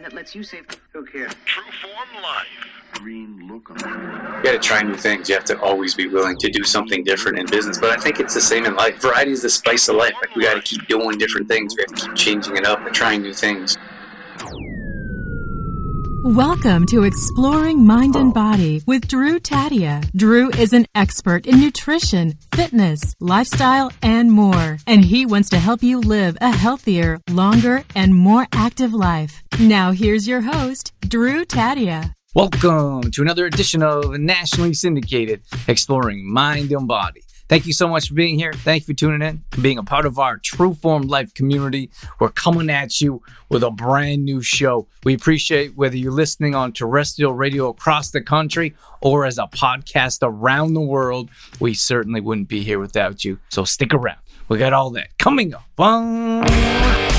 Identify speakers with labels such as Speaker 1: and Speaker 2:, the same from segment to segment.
Speaker 1: that lets you save.
Speaker 2: Look here.
Speaker 3: True Form Life.
Speaker 2: Green look on
Speaker 4: You got to try new things. You have to always be willing to do something different in business. But I think it's the same in life. Variety is the spice of life. Like, we got to keep doing different things. We have to keep changing it up and trying new things.
Speaker 5: Welcome to Exploring Mind and Body with Drew Tadia. Drew is an expert in nutrition, fitness, lifestyle, and more. And he wants to help you live a healthier, longer, and more active life. Now here's your host, Drew Tadia.
Speaker 6: Welcome to another edition of nationally syndicated Exploring Mind and Body. Thank you so much for being here. Thank you for tuning in and being a part of our True Form Life community. We're coming at you with a brand new show. We appreciate whether you're listening on terrestrial radio across the country or as a podcast around the world. We certainly wouldn't be here without you. So stick around. We got all that coming up.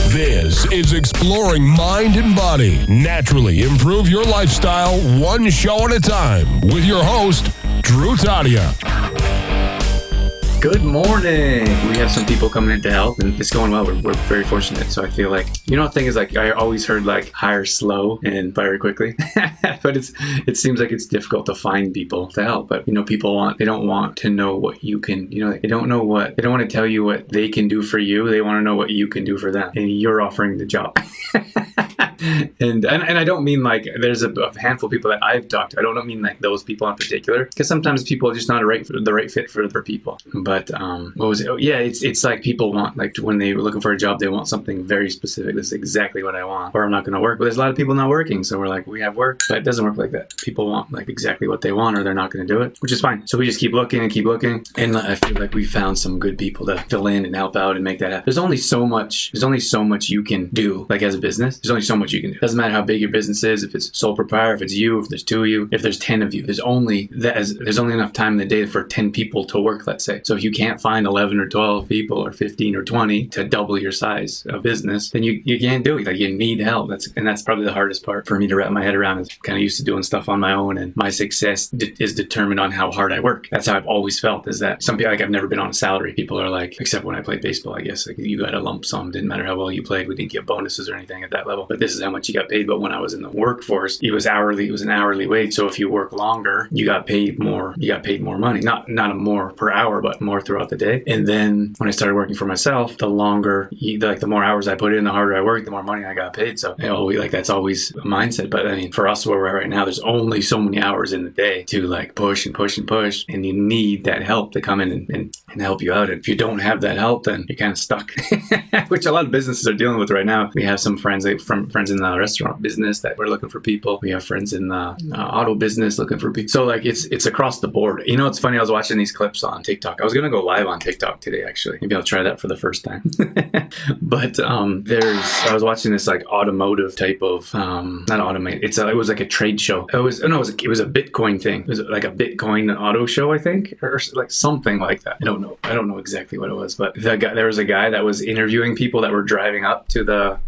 Speaker 3: This is Exploring Mind and Body. Naturally improve your lifestyle one show at a time with your host, Drew Tadia.
Speaker 4: Good morning. We have some people coming in to help, and it's going well. We're very fortunate. So I feel like, the thing is, like, I always heard, like, hire slow and fire quickly. But it seems like it's difficult to find people to help. But, they don't want to know what you can, they don't want to tell you what they can do for you. They want to know what you can do for them. And you're offering the job. And I don't mean like there's a handful of people that I've talked to. I don't mean like those people in particular, because sometimes people are just not the right fit for people. But what was it? Oh, yeah, it's like people want, like, when they were looking for a job, they want something very specific. This is exactly what I want, or I'm not going to work. But there's a lot of people not working, so we're like, we have work, but it doesn't work like that. People want like exactly what they want, or they're not going to do it, which is fine. So we just keep looking, and I feel like we found some good people to fill in and help out and make that happen. There's only so much you can do, like, as a business. There's only so much you can do. Doesn't matter how big your business is, if it's sole proprietor, if it's you, if there's two of you, if there's 10 of you. There's only enough time in the day for 10 people to work, let's say. So if you can't find 11 or 12 people or 15 or 20 to double your size of business, then you can't do it. Like, you need help. That's probably the hardest part for me to wrap my head around. Is kind of used to doing stuff on my own, and my success is determined on how hard I work. That's how I've always felt, is that some people, like, I've never been on a salary. People are like, except when I played baseball, I guess, like, you got a lump sum. Didn't matter how well you played. We didn't get bonuses or anything at that level. But this is how much you got paid. But when I was in the workforce, it was hourly. It was an hourly wage. So if you work longer, you got paid more. You got paid more money. Not more per hour, but more throughout the day. And then when I started working for myself, the more hours I put in, the harder I worked, the more money I got paid. So that's always a mindset. But I mean, for us where we're at right now, there's only so many hours in the day to, like, push and push and push, and you need that help to come in and help you out. And if you don't have that help, then you're kind of stuck, which a lot of businesses are dealing with right now. We have some friends in the restaurant business that we're looking for people. We have friends in the auto business looking for people. So, like, it's across the board. It's funny. I was watching these clips on TikTok. I was gonna go live on TikTok today, actually. Maybe I'll try that for the first time. But I was watching this, like, automotive type of not automated. It was like a trade show. It was a Bitcoin thing. It was like a Bitcoin auto show, I think, or like something like that. I don't know exactly what it was, but there was a guy that was interviewing people that were driving up to the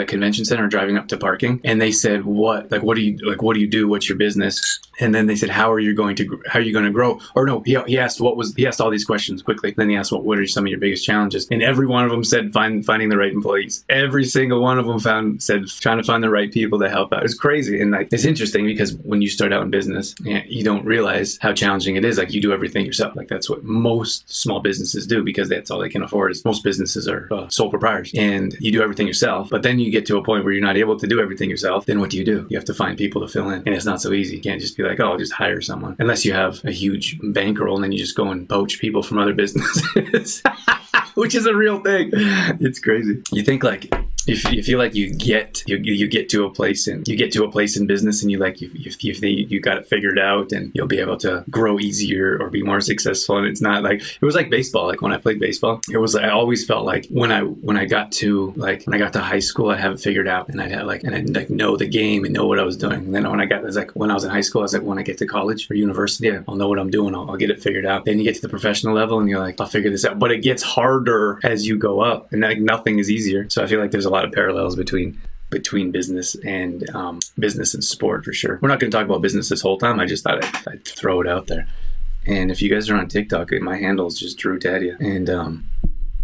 Speaker 4: convention center, driving up to parking, and they said, what do you do? What's your business? And then they said, how are you going to grow? Or no, he asked all these questions quickly. Then he asked, what are some of your biggest challenges? And every one of them said finding the right employees. Every single one of them said trying to find the right people to help out. It's crazy. And, like, it's interesting because when you start out in business, you don't realize how challenging it is. Like, you do everything yourself. Like, that's what most small businesses do, because that's all they can afford. Is most businesses are sole proprietors, and you do everything yourself. But then you get to a point where you're not able to do everything yourself. Then what do? You have to find people to fill in. And it's not so easy. You can't just be like, oh, I'll just hire someone. Unless you have a huge bankroll, and then you just go and poach people from other businesses, which is a real thing. It's crazy. You think, like, if you feel like you get to a place in business, and you got it figured out, and you'll be able to grow easier or be more successful. And it's not like, it was like baseball. Like, when I played baseball, I always felt like when I got to high school, I have it figured out, and I'd know the game and know what I was doing. And then when I was in high school, I was like, when I get to college or university, I'll know what I'm doing. I'll get it figured out. Then you get to the professional level, and you're like, I'll figure this out. But it gets harder as you go up, and, like, nothing is easier. So I feel like there's a lot of parallels between business and sport, for sure. We're not going to talk about business this whole time. I just thought I'd throw it out there. And if you guys are on TikTok, my handle is just Drew Tadia. And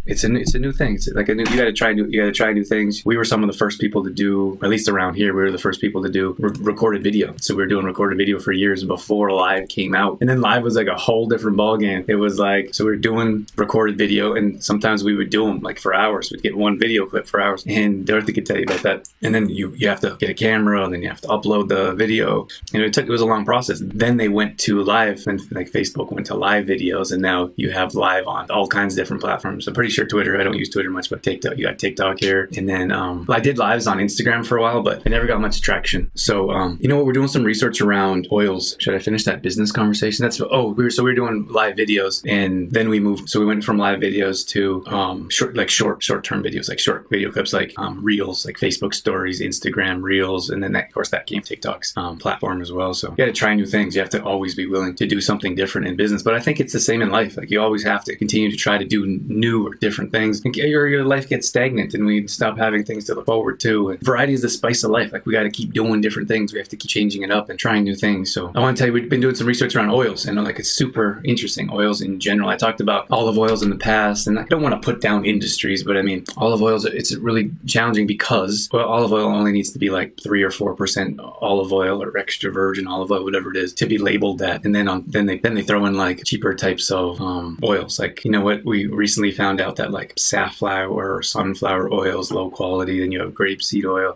Speaker 4: it's a new thing. It's like you got to try new things. We were some of the first people to do, at least around here, we were the first people to do recorded video. So we were doing recorded video for years before live came out. And then live was like a whole different ballgame. It was like, so we were doing recorded video, and sometimes we would do them like for hours. We'd get one video clip for hours. And Dorothy could tell you about that. And then you have to get a camera, and then you have to upload the video. And it was a long process. Then they went to live, and like Facebook went to live videos, and now you have live on all kinds of different platforms. I'm pretty sure Twitter, I don't use Twitter much, but TikTok, you got TikTok here. And then I did lives on Instagram for a while, but I never got much traction. So you know what, we're doing some research around oils. Should I finish that business conversation? We were doing live videos, and then we moved. So we went from live videos to short-term videos, like short video clips, like reels, like Facebook stories, Instagram reels, and then of course that came TikTok's platform as well. So you got to try new things. You have to always be willing to do something different in business. But I think it's the same in life. Like you always have to continue to try to do new or different things. And your life gets stagnant, and we stop having things to look forward to. And variety is the spice of life. Like we got to keep doing different things. We have to keep changing it up and trying new things. So I want to tell you, we've been doing some research around oils. I know, like, it's super interesting. Oils in general. I talked about olive oils in the past, and I don't want to put down industries, but I mean, olive oils, it's really challenging because, well, olive oil only needs to be like 3 or 4% olive oil or extra virgin olive oil, whatever it is, to be labeled that. And then they throw in like cheaper types of oils. Like, you know what? We recently found out that like safflower or sunflower oil is low quality. Then you have grapeseed oil.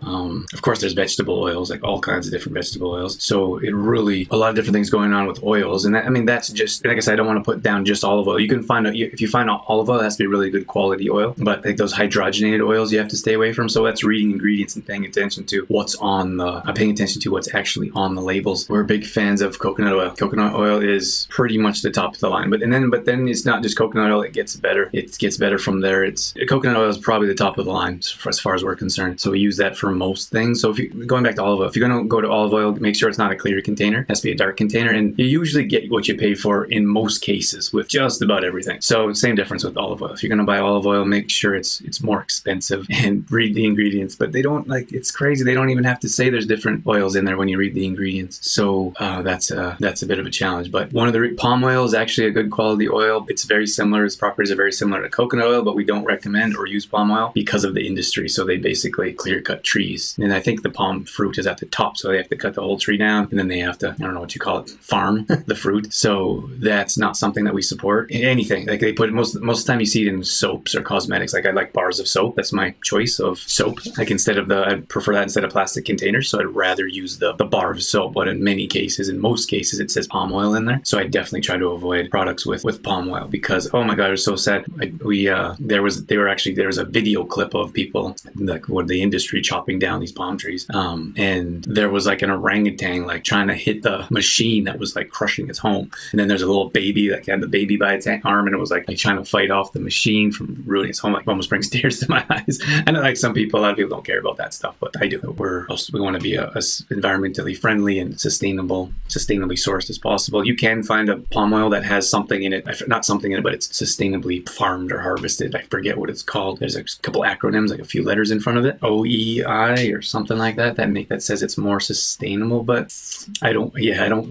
Speaker 4: Of course, there's vegetable oils, like all kinds of different vegetable oils. So it really, a lot of different things going on with oils. And that, I mean, that's just, like I said, I don't want to put down just olive oil. You can find, if you find olive oil, it has to be really good quality oil. But like those hydrogenated oils, you have to stay away from. So that's reading ingredients and paying attention to paying attention to what's actually on the labels. We're big fans of coconut oil. Coconut oil is pretty much the top of the line. But then it's not just coconut oil. It gets better. It gets better from there. Coconut oil is probably the top of the line as far as we're concerned. So we use that for most things. So going back to olive oil, if you're going to go to olive oil, make sure it's not a clear container. It has to be a dark container. And you usually get what you pay for in most cases with just about everything. So same difference with olive oil. If you're going to buy olive oil, make sure it's more expensive and read the ingredients. But they don't, like, it's crazy. They don't even have to say there's different oils in there when you read the ingredients. So that's a bit of a challenge. But one of the palm oil is actually a good quality oil. It's very similar. Its properties are very similar to coconut oil, but we don't recommend or use palm oil because of the industry. So they basically clear cut trees. And I think the palm fruit is at the top. So they have to cut the whole tree down, and then they have to, I don't know what you call it, farm the fruit. So that's not something that we support. Anything. Like they put most of the time you see it in soaps or cosmetics. Like I like bars of soap. That's my choice of soap. Like I prefer that instead of plastic containers. So I'd rather use the bar of soap. But in most cases, it says palm oil in there. So I definitely try to avoid products with palm oil because, oh my God, it was so sad. There was a video clip of people, like the industry chopping down these palm trees. And there was like an orangutan, like trying to hit the machine that was like crushing its home. And then there's a little baby that had the baby by its arm, and it was like trying to fight off the machine from ruining its home. Like almost brings tears to my eyes. And like a lot of people don't care about that stuff, but I do. We want to be as environmentally friendly and sustainably sourced as possible. You can find a palm oil that has something in it, not something in it, but it's sustainably farmed or harvested. I forget what it's called. There's a couple acronyms, like a few letters in front of it, OEI or something like that. That says it's more sustainable, but I don't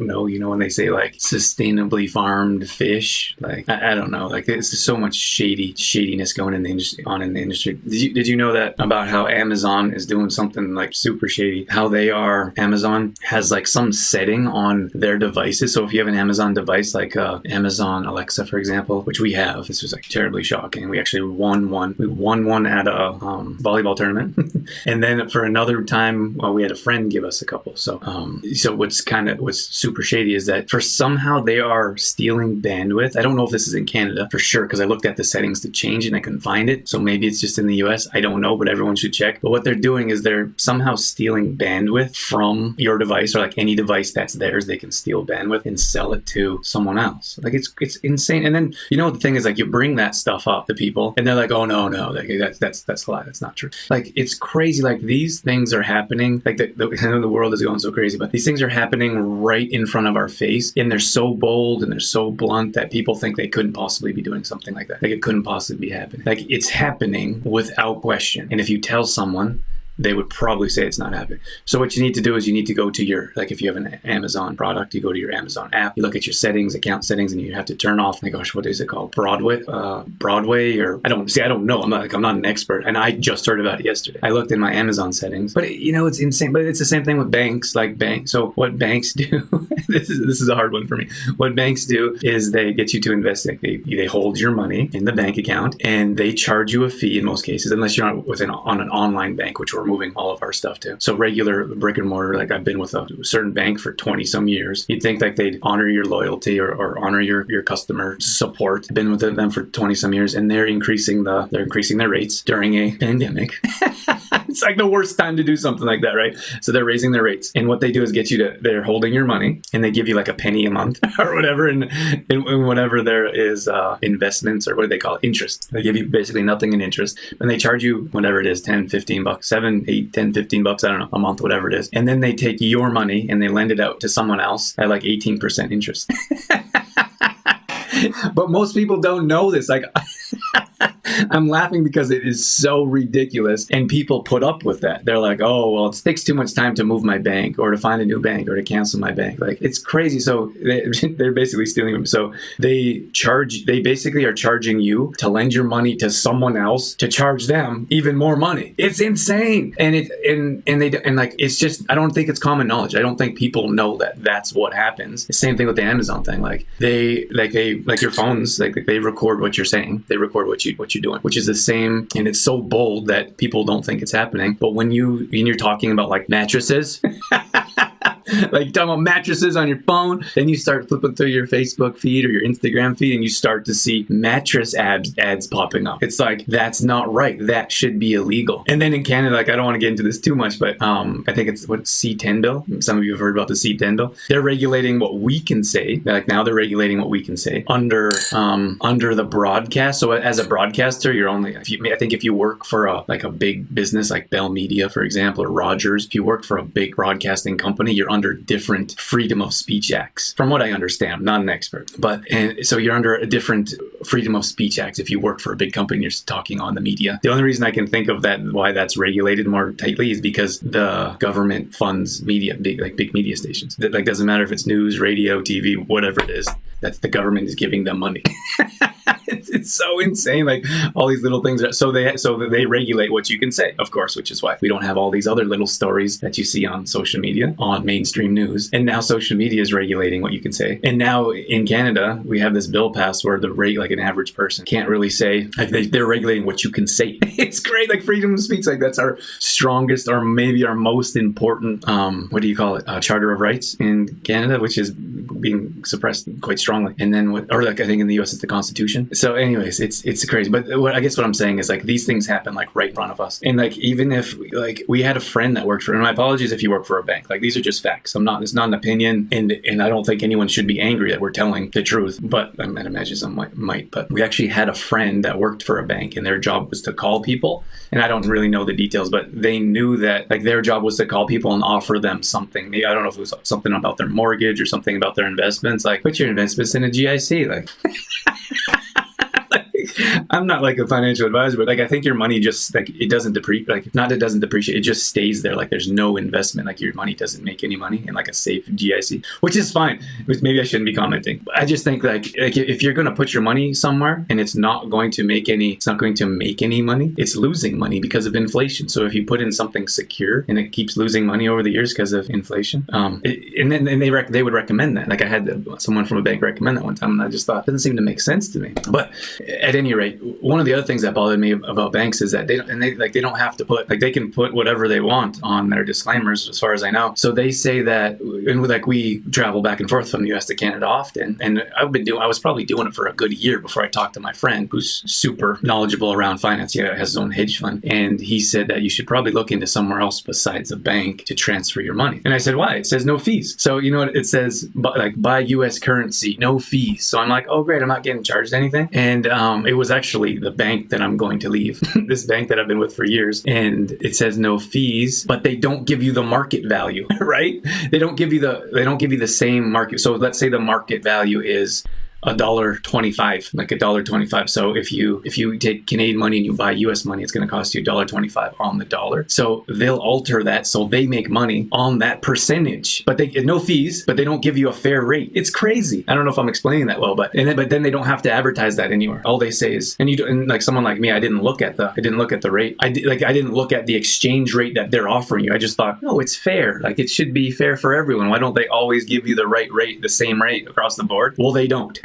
Speaker 4: know. You know, when they say like sustainably farmed fish, like I don't know. Like there's so much shadiness going in the industry. Did you know that about how Amazon is doing something like super shady? Amazon has like some setting on their devices. So if you have an Amazon device, like Amazon Alexa, for example, which we have, this was like terribly shocking. We actually won one. We won one at a volleyball tournament, and then for another time, we had a friend give us a couple. So what's super shady is that somehow they are stealing bandwidth. I don't know if this is in Canada for sure, because I looked at the settings to change it and I couldn't find it. So maybe it's just in the US. I don't know, but everyone should check. But what they're doing is they're somehow stealing bandwidth from your device, or like any device that's theirs. They can steal bandwidth and sell it to someone else. Like it's insane. And then the thing is, like, you bring that stuff up to people and they're like, oh no, like, that's a lie. That's not true. Like it's crazy. Like these things are happening. Like I know the world is going so crazy, but these things are happening right in front of our face, and they're so bold and they're so blunt that people think they couldn't possibly be doing something like that. Like it couldn't possibly be happening. Like it's happening without question. And if you tell someone, they would probably say it's not happening. So what you need to do is you need to go to your, like if you have an Amazon product, you go to your Amazon app, you look at your settings, account settings, and you have to turn off, my gosh, what is it called? Broadway, or I don't know. I'm not an expert, and I just heard about it yesterday. I looked in my Amazon settings, but it's insane. But it's the same thing with banks, So what banks do, this is a hard one for me. What banks do is they get you to invest. They hold your money in the bank account, and they charge you a fee in most cases, unless you're not on an online bank, which we're moving all of our stuff to. So regular brick and mortar, like I've been with a certain bank for 20 some years. You'd think like they'd honor your loyalty or honor your customer support. Been with them for 20 some years, and they're increasing their rates during a pandemic. It's like the worst time to do something like that, right? So they're raising their rates, and what they do is they're holding your money, and they give you like a penny a month or whatever, and whatever there is investments, or what do they call it? Interest. They give you basically nothing in interest, and they charge you whatever it is, 10, 15 bucks, 7, 8, 10, 15 bucks, I don't know, a month, whatever it is. And then they take your money and they lend it out to someone else at like 18% interest. But most people don't know this. Like, I'm laughing because it is so ridiculous, and people put up with that. They're like, oh, well, it takes too much time to move my bank, or to find a new bank, or to cancel my bank. Like, it's crazy. So they're basically stealing them. So they basically are charging you to lend your money to someone else to charge them even more money. It's insane. And it's just, I don't think it's common knowledge. I don't think people know that that's what happens. The same thing with the Amazon thing. Like your phones, like they record what you're saying. They record what you're doing, which is the same. And it's so bold that people don't think it's happening. But when you're talking about like mattresses, like you're talking about mattresses on your phone, then you start flipping through your Facebook feed or your Instagram feed, and you start to see mattress ads popping up. It's like, that's not right. That should be illegal. And then in Canada, like, I don't want to get into this too much, but I think it's C10 bill. Some of you have heard about the C10 bill. They're regulating what we can say. Like, now they're regulating what we can say under the broadcast. So as a broadcaster, you're only, I think if you work for a big business like Bell Media, for example, or Rogers, if you work for a big broadcasting company, you're under different freedom of speech acts, from what I understand. I'm not an expert, and so you're under a different freedom of speech acts if you work for a big company, you're talking on the media. The only reason I can think of that, why that's regulated more tightly, is because the government funds media, big media stations. That, like, doesn't matter if it's news, radio, TV, whatever it is, that's the government is giving them money. It's so insane, like all these little things. So they regulate what you can say, of course, which is why we don't have all these other little stories that you see on social media, on mainstream news. And now social media is regulating what you can say. And now in Canada, we have this bill passed where like an average person can't really say, like they're regulating what you can say. It's great, like freedom of speech. Like, that's our strongest, or maybe our most important, what do you call it? Charter of Rights in Canada, which is being suppressed quite strongly. And then I think in the US it's the Constitution. So anyways, it's crazy. But I guess what I'm saying is, like, these things happen like right in front of us. And like, even if like we had a friend that worked for, and my apologies if you work for a bank, like these are just facts. It's not an opinion, and I don't think anyone should be angry that we're telling the truth, but I might imagine some might. But we actually had a friend that worked for a bank, and their job was to call people, and I don't really know the details, but they knew that like their job was to call people and offer them something. I don't know if it was something about their mortgage or something about their investments, like put your investments in a GIC, like I'm not like a financial advisor, but like I think your money just like it doesn't depreciate. Like, not it doesn't depreciate, it just stays there. Like, there's no investment. Like, your money doesn't make any money in like a safe GIC, which is fine. Which maybe I shouldn't be commenting. But I just think like if you're going to put your money somewhere and it's not going to make any money, it's losing money because of inflation. So if you put in something secure and it keeps losing money over the years because of inflation, and then they would recommend that. Like, I had someone from a bank recommend that one time, and I just thought it doesn't seem to make sense to me. But at any rate, one of the other things that bothered me about banks is that they don't have to put, like, they can put whatever they want on their disclaimers, as far as I know. So they say that, and like, we travel back and forth from the US to Canada often, and I was probably doing it for a good year before I talked to my friend who's super knowledgeable around finance. He has his own hedge fund, and he said that you should probably look into somewhere else besides a bank to transfer your money. And I said, why? It says no fees. So you know what it says, like, buy US currency, no fees. So I'm like, oh great, I'm not getting charged anything. And it was actually the bank that I'm going to leave, this bank that I've been with for years, and it says no fees, but they don't give you the market value, right? They don't give you the same market. So let's say the market value is $1.25, like $1.25. So if you take Canadian money and you buy US money, it's going to cost you $1.25 on the dollar. So they'll alter that so they make money on that percentage, but they get no fees, but they don't give you a fair rate. It's crazy. I don't know if I'm explaining that well, but then they don't have to advertise that anywhere. All they say is, and like someone like me, I didn't look at the rate. I didn't look at the exchange rate that they're offering you. I just thought, no, it's fair. Like, it should be fair for everyone. Why don't they always give you the right rate, the same rate across the board? Well, they don't.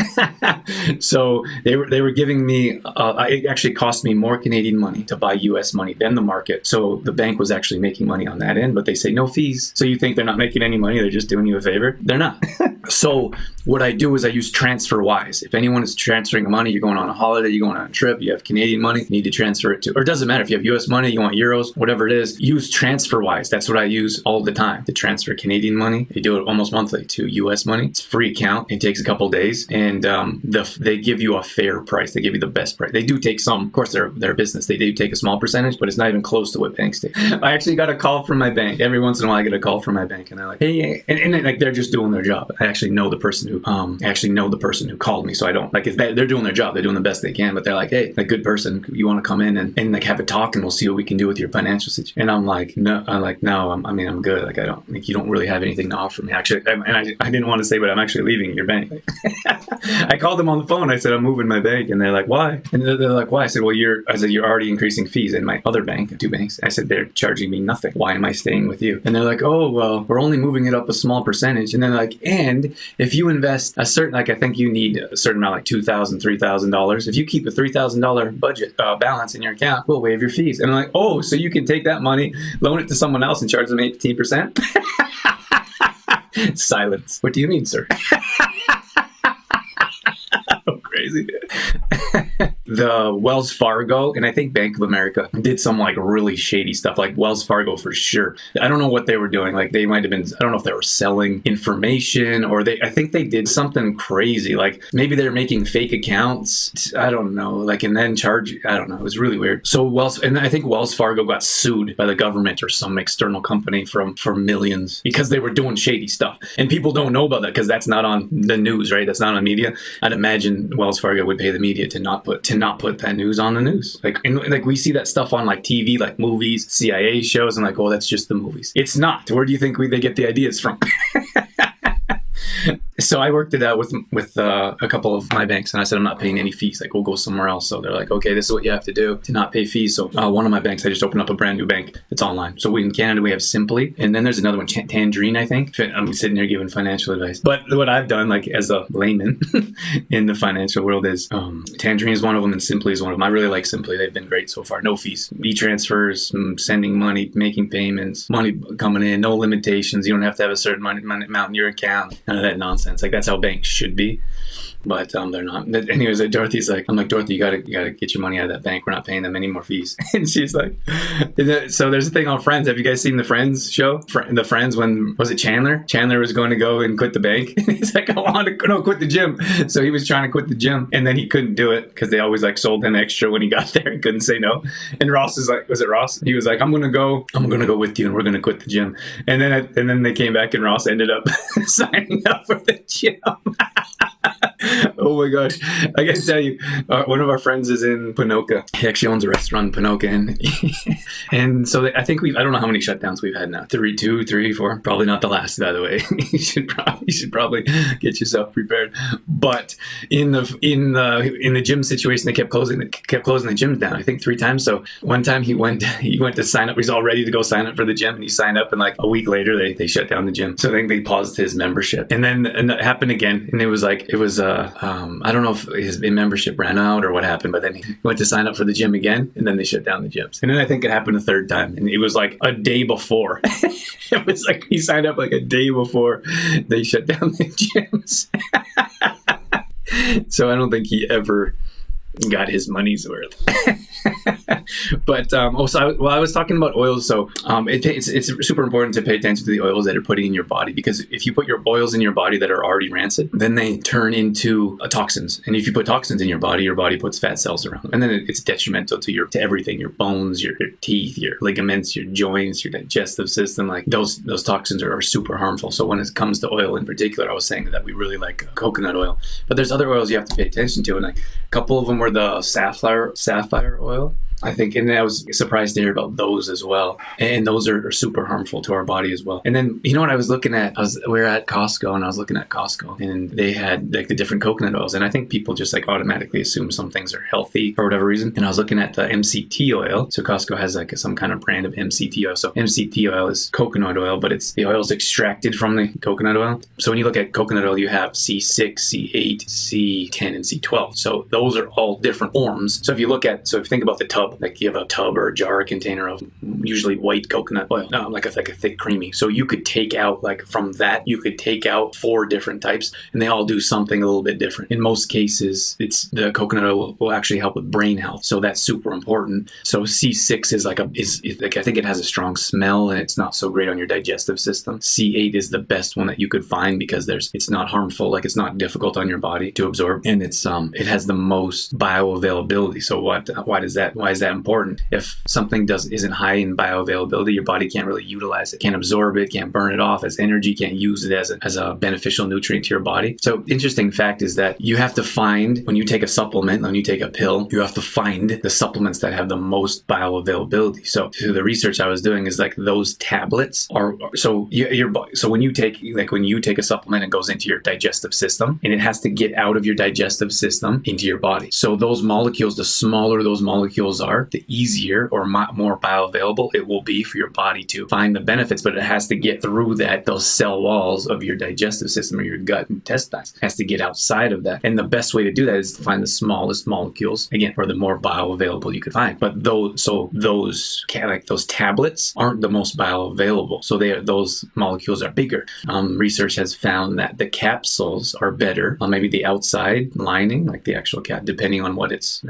Speaker 4: So they were giving me, it actually cost me more Canadian money to buy US money than the market. So the bank was actually making money on that end, but they say no fees. So you think they're not making any money? They're just doing you a favor? They're not. So what I do is I use TransferWise. If anyone is transferring money, you're going on a holiday, you're going on a trip, you have Canadian money, you need to transfer it to, or it doesn't matter if you have US money, you want euros, whatever it is, use TransferWise. That's what I use all the time to transfer Canadian money. They do it almost monthly to US money. It's a free account. It takes a couple days, and they give you a fair price. They give you the best price. They do take some, of course, they're a business. They do take a small percentage, but it's not even close to what banks take. I actually got a call from my bank. Every once in a while I get a call from my bank, and they're like, hey, and like, they're just doing their job. I actually know the person who called me, so I don't, like, if they're doing their job, they're doing the best they can, but they're like, hey, a good person, you want to come in and like have a talk, and we'll see what we can do with your financial situation. And I'm like, no, I'm good. Like, I don't, like, you don't really have anything to offer me. Actually, and I didn't want to say, but I'm actually leaving your bank. I called them on the phone. I said, I'm moving my bank, and they're like, why? And they're like, why? I said, well, you're already increasing fees in my other bank, 2 banks. I said, they're charging me nothing. Why am I staying with you? And they're like, oh, well, we're only moving it up a small percentage. And they're like, and if you invest a certain, like, I think you need a certain amount, like $2,000, $3,000. If you keep a $3,000 budget balance in your account, we'll waive your fees. And I'm like, oh, so you can take that money, loan it to someone else, and charge them 18%? Silence. What do you mean, sir? Crazy. The Wells Fargo and I think Bank of America did some like really shady stuff, like Wells Fargo for sure. I don't know what they were doing. Like, they might have been, I don't know if they were selling information, or I think they did something crazy. Like, maybe they're making fake accounts. I don't know. Like, and then I don't know. It was really weird. So and I think Wells Fargo got sued by the government or some external company for millions because they were doing shady stuff. And people don't know about that because that's not on the news, right? That's not on media. I'd imagine Wells Fargo would pay the media to not put that news on the news. Like, and like, we see that stuff on like TV, like movies, CIA shows, and like, oh, that's just the movies. It's not. Where do you think they get the ideas from? So I worked it out with a couple of my banks, and I said, I'm not paying any fees. Like, we'll go somewhere else. So they're like, okay, this is what you have to do to not pay fees. So one of my banks, I just opened up a brand new bank. It's online. So in Canada, we have Simply, and then there's another one, Tangerine, I think. I'm sitting there giving financial advice. But what I've done, like, as a layman in the financial world, is Tangerine is one of them, and Simply is one of them. I really like Simply. They've been great so far. No fees, e-transfers, sending money, making payments, money coming in, no limitations. You don't have to have a certain amount in your account. None of that nonsense. Like, that's how banks should be. But they're not. Anyways, Dorothy's like, I'm like, Dorothy, you gotta get your money out of that bank. We're not paying them any more fees. And she's like, so there's a thing on Friends. Have you guys seen the Friends show? The Friends, when, was it Chandler? Chandler was going to go and quit the bank. And he's like, I want to quit the gym. So he was trying to quit the gym, and then he couldn't do it because they always like sold him extra when he got there and couldn't say no. And Ross is like, was it Ross? He was like, I'm gonna go with you, and we're gonna quit the gym. And then they came back, and Ross ended up signing up for the gym. Oh my gosh. I gotta tell you, one of our friends is in Ponoka. He actually owns a restaurant in Ponoka. And so I think I don't know how many shutdowns we've had now. 2, 3, 4. Probably not the last, by the way. You should probably get yourself prepared. But in the gym situation, they kept closing the gyms down, I think 3 times. So one time he went to sign up. He's all ready to go sign up for the gym, and he signed up, and like a week later they shut down the gym. So I think they paused his membership. And it happened again, and it was I don't know if his membership ran out or what happened, but then he went to sign up for the gym again, and then they shut down the gyms. And then I think it happened a 3rd time, and it was like a day before. It was like he signed up like a day before they shut down the gyms. So I don't think he ever got his money's worth. But while I was talking about oils, so it's super important to pay attention to the oils that are putting in your body, because if you put your oils in your body that are already rancid, then they turn into toxins. And if you put toxins in your body puts fat cells around, and then it's detrimental to everything, your bones, your teeth, your ligaments, your joints, your digestive system. Like those toxins are super harmful. So when it comes to oil in particular, I was saying that we really like coconut oil, but there's other oils you have to pay attention to, and like a couple of them were the sapphire oil, I think, and I was surprised to hear about those as well. And those are super harmful to our body as well. And then, you know what I was looking at? We were at Costco, and I was looking at Costco, and they had like the different coconut oils. And I think people just like automatically assume some things are healthy for whatever reason. And I was looking at the MCT oil. So Costco has like some kind of brand of MCT oil. So MCT oil is coconut oil, but the oil is extracted from the coconut oil. So when you look at coconut oil, you have C6, C8, C10, and C12. So those are all different forms. So if you think about the tub, like you have a tub or a jar, a container of usually white coconut oil, like a thick creamy. So you could take out, like from that, you could take out 4 different types, and they all do something a little bit different. In most cases, the coconut oil will actually help with brain health. So that's super important. So C6 is I think it has a strong smell, and it's not so great on your digestive system. C8 is the best one that you could find because it's not harmful, like it's not difficult on your body to absorb, and it has the most bioavailability. So why is that important? If something isn't high in bioavailability, your body can't really utilize it, can't absorb it, can't burn it off as energy, can't use it as a beneficial nutrient to your body. So interesting fact is that you have to find, when you take a supplement, when you take a pill, you have to find the supplements that have the most bioavailability. So the research I was doing is like those tablets are, so when you take a supplement, it goes into your digestive system, and it has to get out of your digestive system into your body. So those molecules, the smaller those molecules are, the easier or more bioavailable it will be for your body to find the benefits, but it has to get through those cell walls of your digestive system or your gut intestines. It has to get outside of that. And the best way to do that is to find the smallest molecules, again, or the more bioavailable you could find. But those tablets aren't the most bioavailable. So those molecules are bigger. Research has found that the capsules are better on maybe the outside lining, like the actual cap, depending on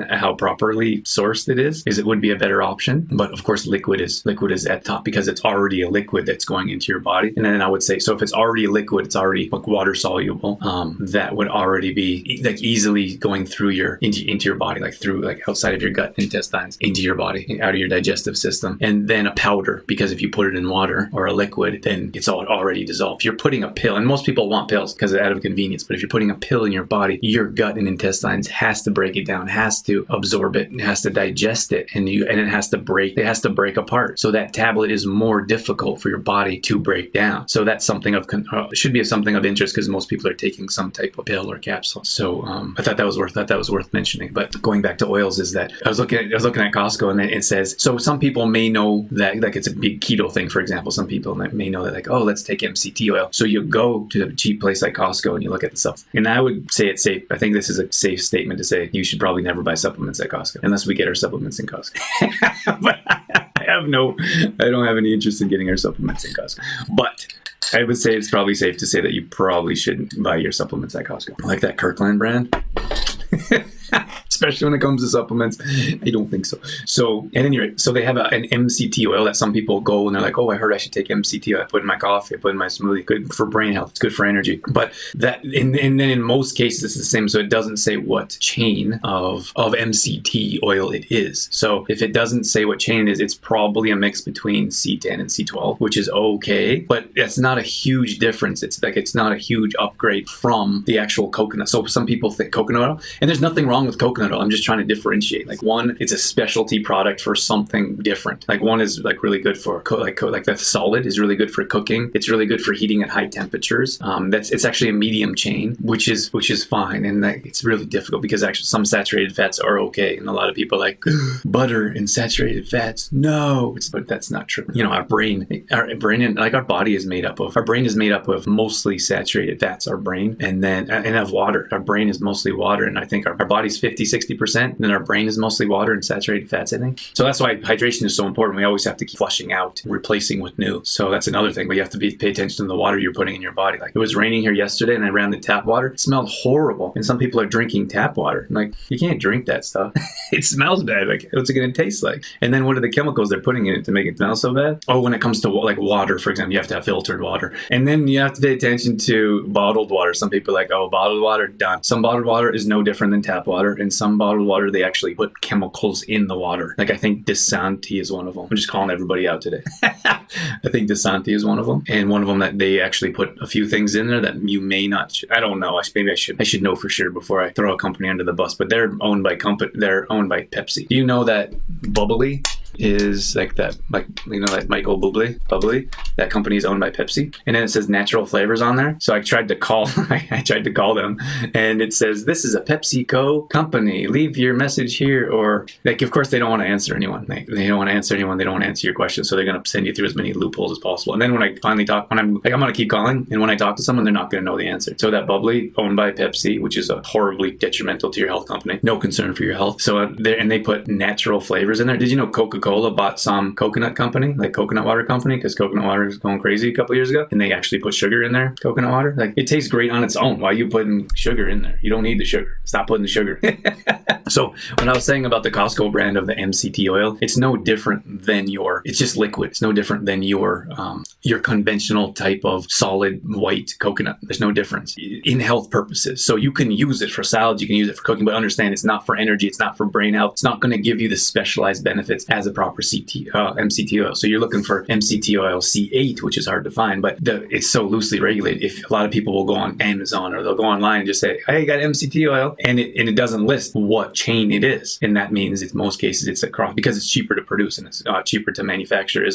Speaker 4: how properly sourced it is, it would be a better option. But of course, liquid is at top because it's already a liquid that's going into your body. And then I would say, so if it's already a liquid, it's already like water soluble, that would already be like easily going through into your body, like through like outside of your gut intestines into your body, out of your digestive system. And then a powder, because if you put it in water or a liquid, then it's already dissolved. If you're putting a pill, and most people want pills because out of convenience, but if you're putting a pill in your body, your gut and intestines has to break it down, has to absorb it, has to digest it, and it has to break apart. So that tablet is more difficult for your body to break down. So that's something should be something of interest because most people are taking some type of pill or capsule. So I thought that was worth mentioning. But going back to oils, is that I was looking at Costco, and then it says, so some people may know that like it's a big keto thing, for example. Some people may know that like, oh, let's take MCT oil. So you go to a cheap place like Costco and you look at the stuff. And I would say it's safe. I think this is a safe statement to say you should probably never buy supplements at Costco unless we get our supplements in Costco. But I don't have any interest in getting our supplements in Costco. But I would say it's probably safe to say that you probably shouldn't buy your supplements at Costco. Like that Kirkland brand. Especially when it comes to supplements, I don't think so. So they have an MCT oil that some people go and they're like, oh, I heard I should take MCT oil. I put it in my coffee, I put it in my smoothie. Good for brain health. It's good for energy. But and then in most cases it's the same. So it doesn't say what chain of MCT oil it is. So if it doesn't say what chain it is, it's probably a mix between C10 and C12, which is okay. But it's not a huge difference. It's not a huge upgrade from the actual coconut. So some people think coconut oil, and there's nothing wrong with coconut oil. I'm just trying to differentiate. Like one, it's a specialty product for something different. Like one is like really good for like the solid is really good for cooking. It's really good for heating at high temperatures. It's actually a medium chain, which is fine. And it's really difficult because actually some saturated fats are okay. And a lot of people are like butter and saturated fats. No, but that's not true. You know, our brain and like our body is made up of mostly saturated fats. Our brain and of water. Our brain is mostly water, and I think our body's 50, 60%. Then our brain is mostly water and saturated fats, I think. So that's why hydration is so important. We always have to keep flushing out, replacing with new. So that's another thing. But you have to pay attention to the water you're putting in your body. Like, it was raining here yesterday and I ran the tap water. It smelled horrible. And some people are drinking tap water. I'm like, you can't drink that stuff. It smells bad. Like, what's it going to taste like? And then what are the chemicals they're putting in it to make it smell so bad? Oh, when it comes to like water, for example, you have to have filtered water. And then you have to pay attention to bottled water. Some people are like, oh, bottled water, done. Some bottled water is no different than tap water. And some bottled water, they actually put chemicals in the water. Like, I think Desanti is one of them. I'm just calling everybody out today. I think Desanti is one of them. And one of them that they actually put a few things in there that you may not, I don't know. Maybe I should know for sure before I throw a company under the bus, but they're owned by Pepsi. Do you know that Bubbly is like that, like, you know, like Michael Bubbly, that company is owned by Pepsi, and then it says natural flavors on there. So I tried to call them, and it says, this is a PepsiCo company, leave your message here. Or like, of course they don't want to answer anyone. They don't want to answer anyone. They don't want to answer your questions. So they're going to send you through as many loopholes as possible. And then when I finally talk, when I'm like, I'm going to keep calling, and when I talk to someone, they're not going to know the answer. So that Bubbly, owned by Pepsi, which is a horribly detrimental to your health company, no concern for your health. So they put natural flavors in there. Did you know Coca-Cola bought some coconut company, like coconut water company, because coconut water was going crazy a couple of years ago, and they actually put sugar in there, coconut water? Like, it tastes great on its own. Why are you putting sugar in there? You don't need the sugar. Stop putting the sugar. So when I was saying about the Costco brand of the MCT oil, it's no different than it's just liquid. It's no different than your conventional type of solid white coconut. There's no difference in health purposes. So you can use it for salads, you can use it for cooking, but understand it's not for energy, it's not for brain health. It's not going to give you the specialized benefits as a proper MCT oil. So you're looking for MCT oil C8, which is hard to find, but it's so loosely regulated. If a lot of people will go on Amazon or they'll go online and just say, hey, I got MCT oil, and it doesn't list what chain it is. And that means in most cases it's across, because it's cheaper to produce and it's cheaper to manufacture,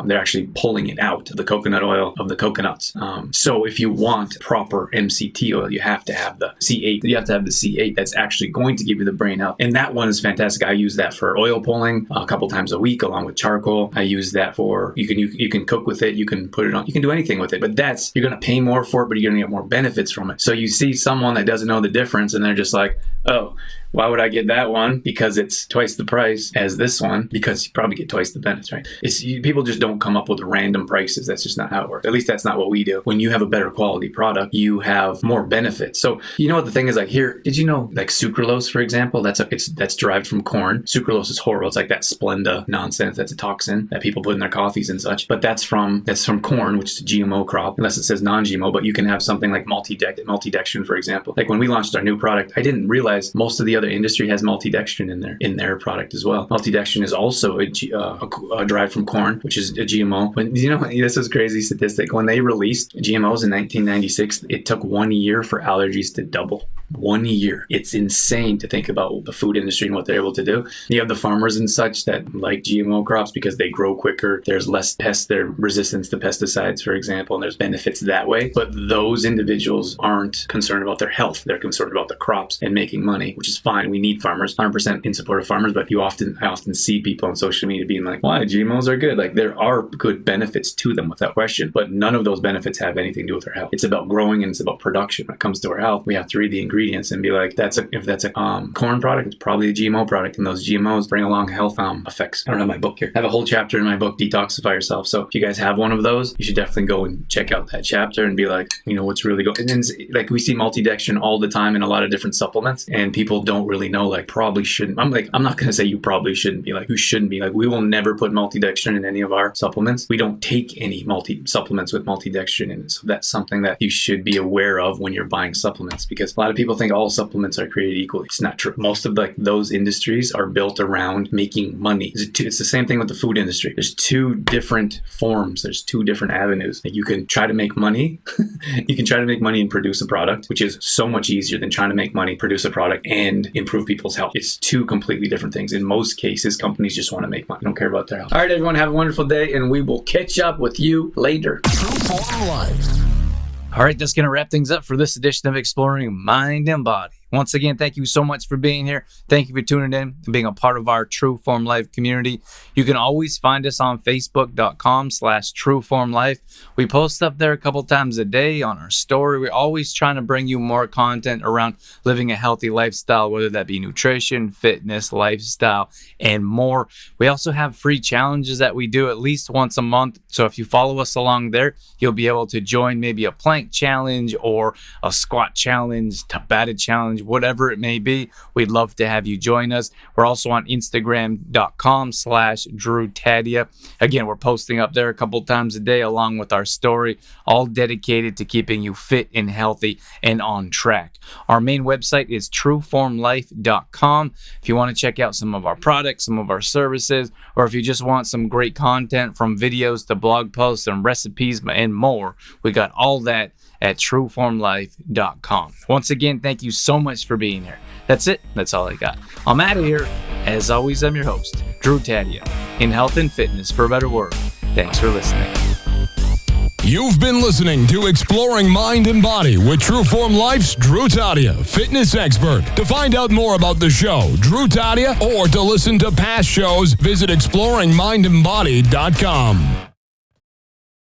Speaker 4: they're actually pulling it out, the coconut oil of the coconuts. So if you want proper MCT oil, you have to have the C8. You have to have the C8 that's actually going to give you the brain health. And that one is fantastic. I use that for oil pulling a couple times a week along with charcoal. I use that for, you can cook with it, you can put it on, you can do anything with it, but you're going to pay more for it, but you're going to get more benefits from it. So you see someone that doesn't know the difference and they're just like, oh, why would I get that one? Because it's twice the price as this one, because you probably get twice the benefits, right? People just don't come up with random prices. That's just not how it works. At least that's not what we do. When you have a better quality product, you have more benefits. So you know what the thing is, like, here, did you know, like sucralose, for example, that's derived from corn. Sucralose is horrible. It's like that Splenda nonsense. That's a toxin that people put in their coffees and such. But that's from corn, which is a GMO crop, unless it says non-GMO. But you can have something like maltodextrin, for example. Like when we launched our new product, I didn't realize most of the other industry has maltodextrin in their product as well. Maltodextrin is also derived from corn, which is a GMO. But you know, this is a crazy statistic. When they released GMOs in 1996, it took 1 year for allergies to double. 1 year. It's insane to think about the food industry and what they're able to do. You have the farmers and such that like GMO crops because they grow quicker. There's less pests, their resistance to pesticides, for example, and there's benefits that way. But those individuals aren't concerned about their health. They're concerned about the crops and making money, which is fine. We need farmers, 100% in support of farmers, but I often see people on social media being like, why? GMOs are good. Like, there are good benefits to them without question, but none of those benefits have anything to do with our health. It's about growing and it's about production. When it comes to our health, we have to read the ingredients and be like, if that's a corn product, it's probably a GMO product, and those GMOs bring along health effects. I don't have my book here. I have a whole chapter in my book, Detoxify Yourself. So if you guys have one of those, you should definitely go and check out that chapter and be like, you know, what's really going. And then, like, we see maltodextrin all the time in a lot of different supplements, and people don't really know, like, probably shouldn't. I'm not going to say you probably shouldn't be, like, you shouldn't be. Like, we will never put maltodextrin in any of our supplements. We don't take any supplements with maltodextrin in it. So that's something that you should be aware of when you're buying supplements, because a lot of people think all supplements are created equally. It's not true. Most of those industries are built around making money. It's the same thing with the food industry. There's two different forms. There's two different avenues. Like, you can try to make money. You can try to make money and produce a product, which is so much easier than trying to make money, produce a product, and improve people's health. It's two completely different things. In most cases, companies just want to make money. They don't care about their health. All right, everyone, have a wonderful day, and we will catch up with you later.
Speaker 3: True Form Life.
Speaker 6: All right, that's going to wrap things up for this edition of Exploring Mind and Body. Once again, thank you so much for being here. Thank you for tuning in and being a part of our True Form Life community. You can always find us on Facebook.com/TrueFormLife. We post up there a couple times a day on our story. We're always trying to bring you more content around living a healthy lifestyle, whether that be nutrition, fitness, lifestyle, and more. We also have free challenges that we do at least once a month. So if you follow us along there, you'll be able to join maybe a plank challenge or a squat challenge, Tabata challenge, whatever it may be. We'd love to have you join us. We're also on Instagram.com/DrewTadia. Again, we're posting up there a couple times a day along with our story, all dedicated to keeping you fit and healthy and on track. Our main website is trueformlife.com. If you want to check out some of our products, some of our services, or if you just want some great content from videos to blog posts and recipes and more, we got all that at trueformlife.com. Once again, thank you so much for being here. That's it. That's all I got. I'm out of here. As always, I'm your host, Drew Tadia, in health and fitness for a better world. Thanks for listening.
Speaker 3: You've been listening to Exploring Mind and Body with True Form Life's Drew Tadia, fitness expert. To find out more about the show, Drew Tadia, or to listen to past shows, visit exploringmindandbody.com.